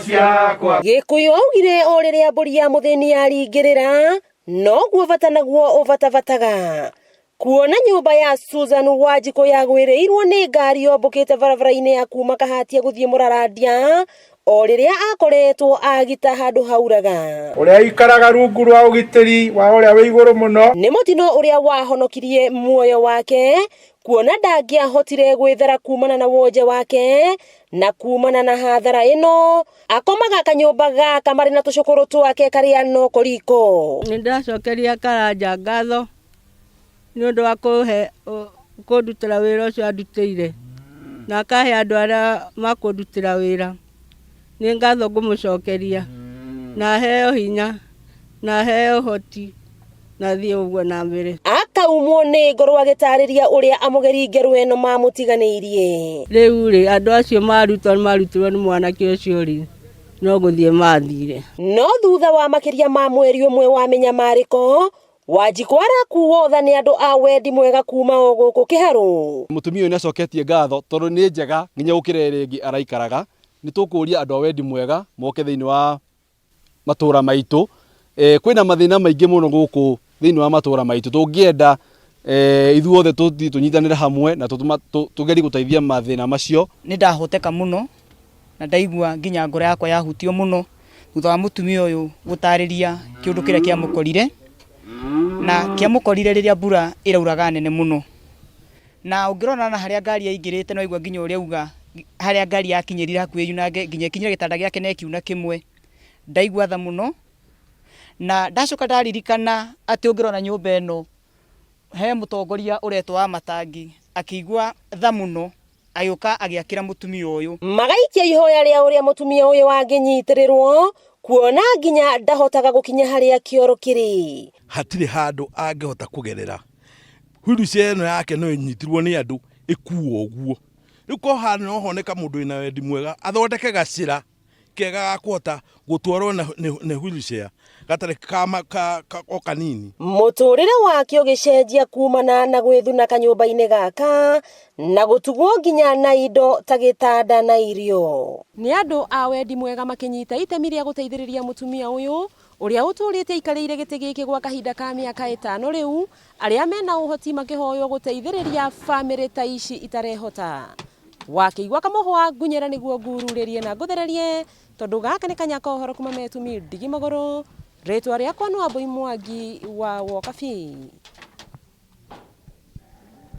ciana ciakwa. Gikuyu augire o riria mburi ya muthini yaringirira noguo bata naguo ubatabataga. Kuona nyumba ya Susan Wanjiku yagwirirwo ni ngari yombukite barabara-ini ya kuma Kahatia guthie Muraradia o riria akoretwo agita handu hauraga. Uria ikaraga rungu rwa ugitiri wa uria wi iguru muno ni mutino uria wahonokirie muoyo wake, kuona ndangiahotire gwithara kumana na wonje wake na kumana na hathara ino akomaga kanyumba gaka mari na tucukuru twake karia no koriko. Nindacokeria Karanja ngatho ni undu wa kundutira wira ucio andutire na akahe andu aria makundutira wira. Ni ngatho ngumucokeria na heo hinya na heo hoti na thie uguo na mbere. Akaumwo ni ngoro agitariria uria amugeri ngeru eno mamutiganiirie. Riu ri andu acio marutirwo ni mwanake ucio ri no guthie mathire. No thutha wa makiria ma mweri umwe wa minyamariko, Wanjiku arakuo tha ni andu a wendi mwega kuma o guku Kiharu. Mutumia uyu nacoketie ngatho tondu ni njega nginya gukira ringi araikaraga. Ni tukuria andu a wendi mwega moke thiini wa matura maitu. Kwina mathina maingi muno guku thiini wa matura maitu. Tungienda ithuothe tunyitanire hamwe na tugeri guteithia mathina macio. Ni ndahoteka muno na ndaigua nginya ngoro yakwa yahutio muno thutha wa mutumia uyu gutariria kiundu kiria kia mukorire na kia mukorire riria mbura irauraga nene muno. Na ungirona na haria ngari yaingirite no igua nginya uria uga haria ngari yakinyirira hakuhi yunage nginya kinyira gitanda giake na kiuna kimwe. Ndaigua tha muno na ndacoka ndaririkana ati ungirona nyumba eno he mutongoria uretwo wa Matangi akigua tha muno ayuka agiakira mutumia uyu. Magaikia ihoya ria uria mutumia uyu wanginyitirirwo kuona nginya ndahotaga gukinya haria kioro kiri. Hatiri handu angihota kugerera. Wheelchair eno yake no inyitirwo ni andu ikuo uguo. Riu ko hana no honeka mundu ina wendi mwega athondeke gacira kega ga kuhota gutwarwo ne wheelchair gatare kama o kanini. Muturire wake ugicenjia kumana na gwithuna kanyumba-ini gaka na gutugwo nginya na indo ta gitanda na irio. Ni andu a wendi mwega makinyita itemi ria guteithiriria mutumia uyu uria uturite ikarire giti giki gwa kahinda ka miaka 5 riu, aria mena uhoti makihoyo guteithiriria family ta ici itarehota. Wakiigwa kamuhwa ngunyera niguo ngururirie na nguthererie tondu gaka ni kanyaka uhoro kuma Metumi Ndigi Maguru. Ritwa riakwa no Wambui Mwangi wa Wokabi.